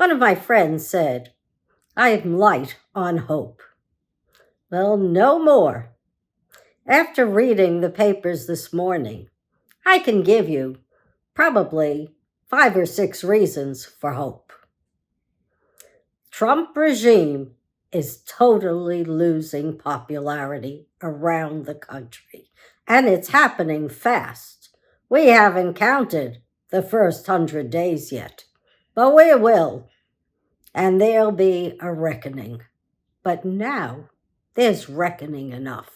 One of my friends said, I am light on hope. Well, no more. After reading the papers this morning, I can give you probably 5 or 6 reasons for hope. Trump regime is totally losing popularity around the country, and it's happening fast. We haven't counted the first 100 days yet, but we will, and there'll be a reckoning. But now there's reckoning enough.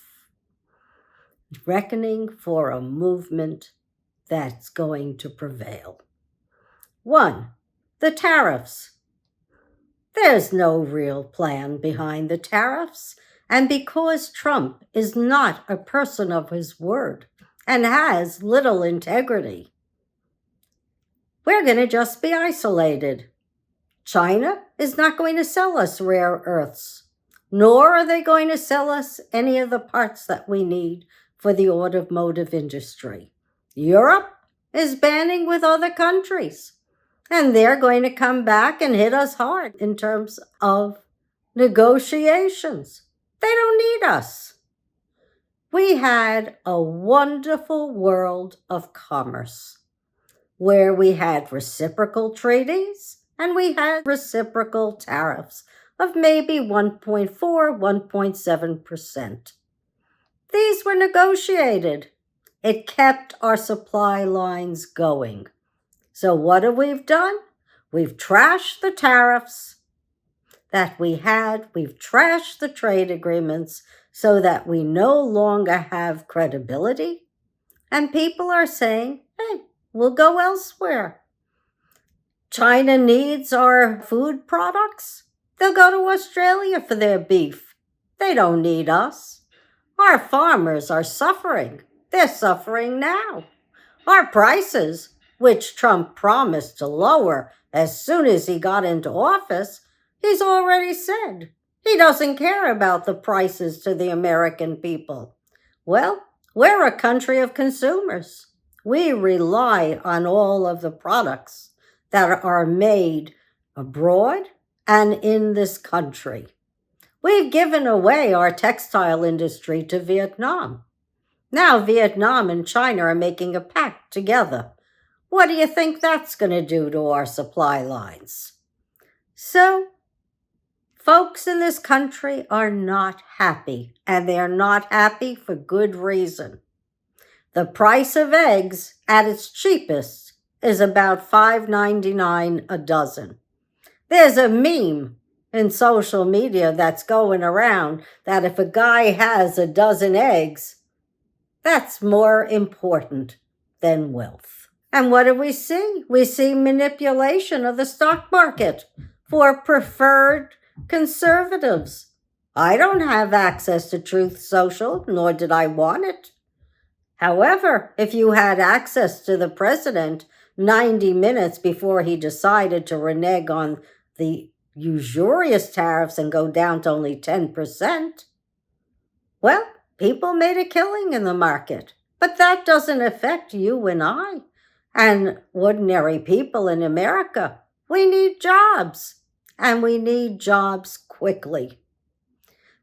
Reckoning for a movement that's going to prevail. 1, the tariffs. There's no real plan behind the tariffs, and because Trump is not a person of his word and has little integrity, we're going to just be isolated. China is not going to sell us rare earths, nor are they going to sell us any of the parts that we need for the automotive industry. Europe is banding with other countries, and they're going to come back and hit us hard in terms of negotiations. They don't need us. We had a wonderful world of commerce where we had reciprocal treaties and we had reciprocal tariffs of maybe 1.4, 1.7%. These were negotiated. It kept our supply lines going. So what have we done? We've trashed the tariffs that we had. We've trashed the trade agreements so that we no longer have credibility. And people are saying, hey, we'll go elsewhere. China needs our food products. They'll go to Australia for their beef. They don't need us. Our farmers are suffering. They're suffering now. Our prices, which Trump promised to lower as soon as he got into office, he's already said he doesn't care about the prices to the American people. Well, we're a country of consumers. We rely on all of the products that are made abroad and in this country. We've given away our textile industry to Vietnam. Now Vietnam and China are making a pact together. What do you think that's going to do to our supply lines? So, folks in this country are not happy, and they're not happy for good reason. The price of eggs at its cheapest is about $5.99 a dozen. There's a meme in social media that's going around that if a guy has a dozen eggs, that's more important than wealth. And what do we see? We see manipulation of the stock market for preferred conservatives. I don't have access to Truth Social, nor did I want it. However, if you had access to the president 90 minutes before he decided to renege on the usurious tariffs and go down to only 10%, well, people made a killing in the market. But that doesn't affect you and I and ordinary people in America. We need jobs, and we need jobs quickly.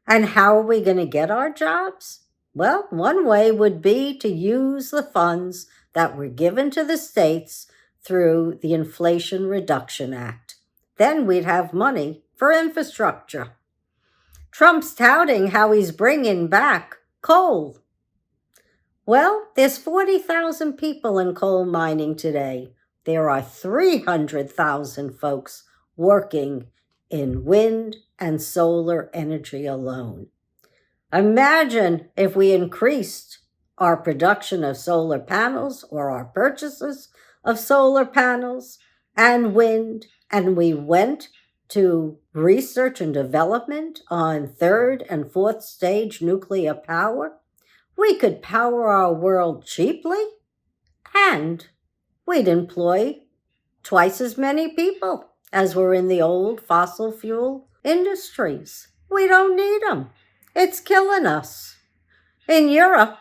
And how are we going to get our jobs? Well, one way would be to use the funds that were given to the states through the Inflation Reduction Act. Then we'd have money for infrastructure. Trump's touting how he's bringing back coal. Well, there's 40,000 people in coal mining today. There are 300,000 folks working in wind and solar energy alone. Imagine if we increased our production of solar panels or our purchases of solar panels and wind, and we went to research and development on 3rd and 4th stage nuclear power. We could power our world cheaply, and we'd employ twice as many people as were in the old fossil fuel industries. We don't need them. It's killing us. In Europe,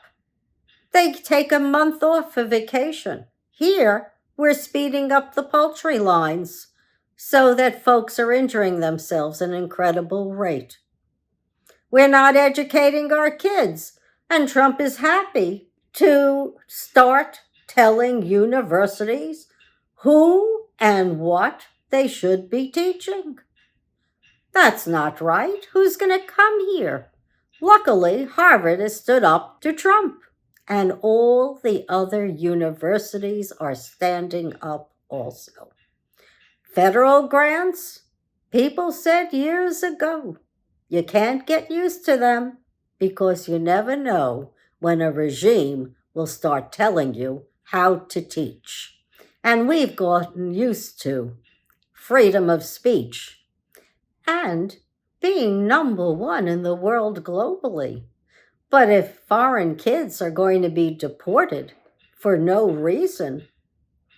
they take a month off for vacation. Here, we're speeding up the poultry lines so that folks are injuring themselves at an incredible rate. We're not educating our kids, and Trump is happy to start telling universities who and what they should be teaching. That's not right. Who's going to come here? Luckily, Harvard has stood up to Trump, and all the other universities are standing up also. Federal grants, people said years ago, you can't get used to them because you never know when a regime will start telling you how to teach. And we've gotten used to freedom of speech and being number one in the world globally. But if foreign kids are going to be deported for no reason,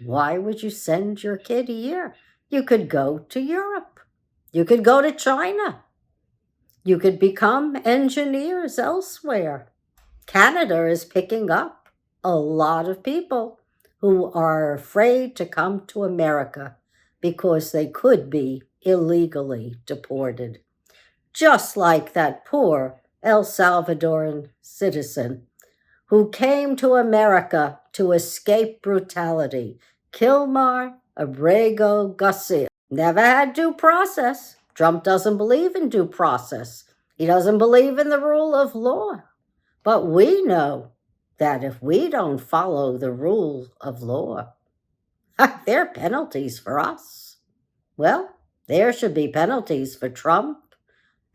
why would you send your kid here? You could go to Europe. You could go to China. You could become engineers elsewhere. Canada is picking up a lot of people who are afraid to come to America because they could be illegally deported. Just like that poor El Salvadoran citizen who came to America to escape brutality, Kilmar Abrego Garcia. Never had due process. Trump doesn't believe in due process. He doesn't believe in the rule of law. But we know that if we don't follow the rule of law, there are penalties for us. Well, there should be penalties for Trump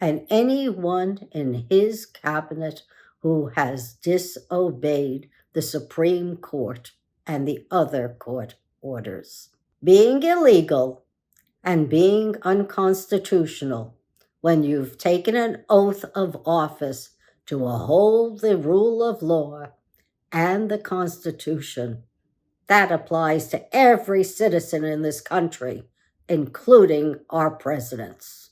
and anyone in his cabinet who has disobeyed the Supreme Court and the other court orders. Being illegal and being unconstitutional when you've taken an oath of office to uphold the rule of law and the Constitution, that applies to every citizen in this country, including our presidents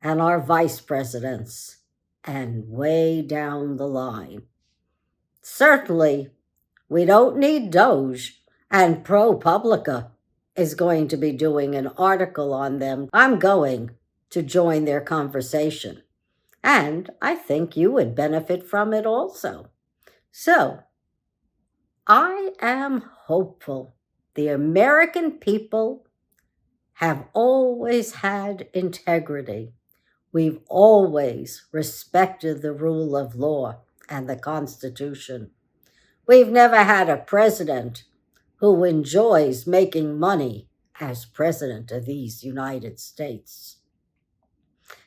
and our vice presidents, and way down the line. Certainly, we don't need Doge, and ProPublica is going to be doing an article on them. I'm going to join their conversation, and I think you would benefit from it also. So, I am hopeful. The American people have always had integrity. We've always respected the rule of law and the Constitution. We've never had a president who enjoys making money as president of these United States.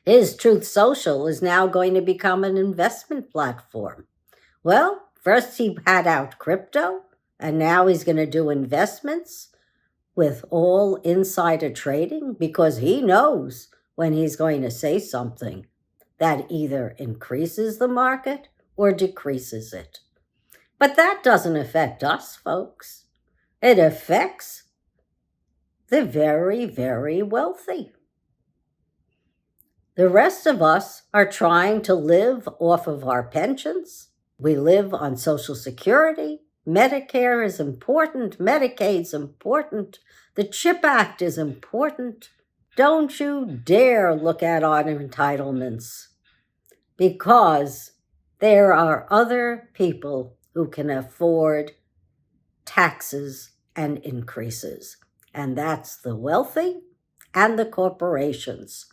His Truth Social is now going to become an investment platform. Well, first he had out crypto, and now he's going to do investments with all insider trading because he knows when he's going to say something that either increases the market or decreases it. But that doesn't affect us, folks. It affects the very, very wealthy. The rest of us are trying to live off of our pensions. We live on Social Security. Medicare is important. Medicaid's important. The CHIP Act is important. Don't you dare look at our entitlements, because there are other people who can afford taxes and increases, and that's the wealthy and the corporations.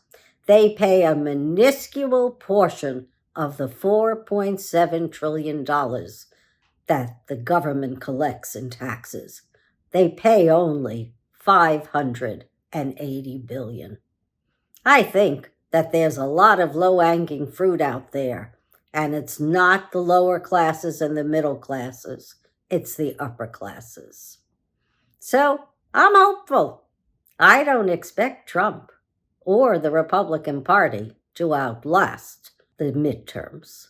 They pay a minuscule portion of the $4.7 trillion that the government collects in taxes. They pay only $580 billion. I think that there's a lot of low-hanging fruit out there, and it's not the lower classes and the middle classes. It's the upper classes. So I'm hopeful. I don't expect Trump or the Republican Party to outlast the midterms.